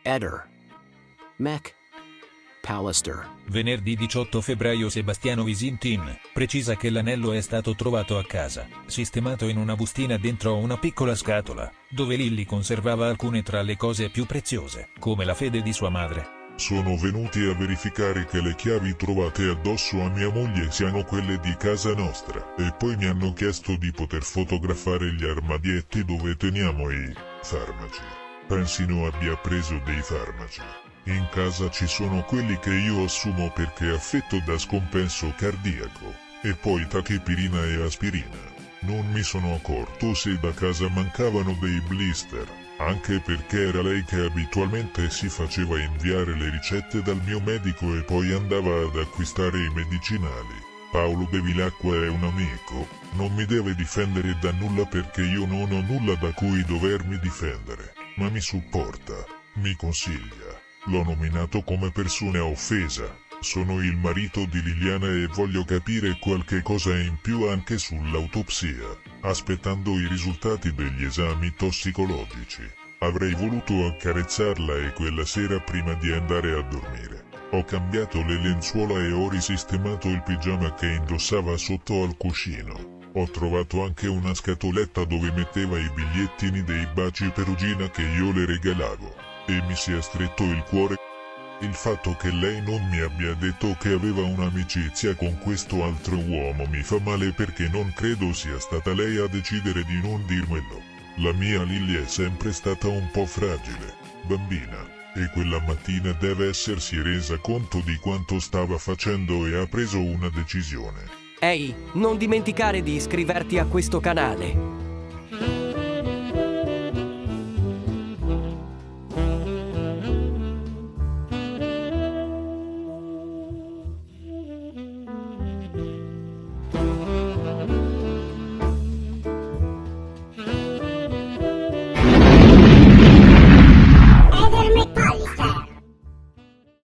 Eder. Mac. Pallister. Venerdì 18 febbraio Sebastiano Visintin precisa che l'anello è stato trovato a casa, sistemato in una bustina dentro a una piccola scatola, dove Lilly conservava alcune tra le cose più preziose, come la fede di sua madre. Sono venuti a verificare che le chiavi trovate addosso a mia moglie siano quelle di casa nostra, e poi mi hanno chiesto di poter fotografare gli armadietti dove teniamo i farmaci. Pensino abbia preso dei farmaci. In casa ci sono quelli che io assumo perché affetto da scompenso cardiaco, e poi tachipirina e aspirina. Non mi sono accorto se da casa mancavano dei blister, anche perché era lei che abitualmente si faceva inviare le ricette dal mio medico e poi andava ad acquistare i medicinali. Paolo Bevilacqua è un amico, non mi deve difendere da nulla perché io non ho nulla da cui dovermi difendere, ma mi supporta, mi consiglia. L'ho nominato come persona offesa, sono il marito di Liliana e voglio capire qualche cosa in più anche sull'autopsia, aspettando i risultati degli esami tossicologici. Avrei voluto accarezzarla e quella sera prima di andare a dormire. Ho cambiato le lenzuola e ho risistemato il pigiama che indossava sotto al cuscino. Ho trovato anche una scatoletta dove metteva i bigliettini dei baci perugina che io le regalavo. E mi si è stretto il cuore. Il fatto che lei non mi abbia detto che aveva un'amicizia con questo altro uomo mi fa male perché non credo sia stata lei a decidere di non dirmelo. La mia Lily è sempre stata un po' fragile, bambina, e quella mattina deve essersi resa conto di quanto stava facendo e ha preso una decisione. Ehi, non dimenticare di iscriverti a questo canale.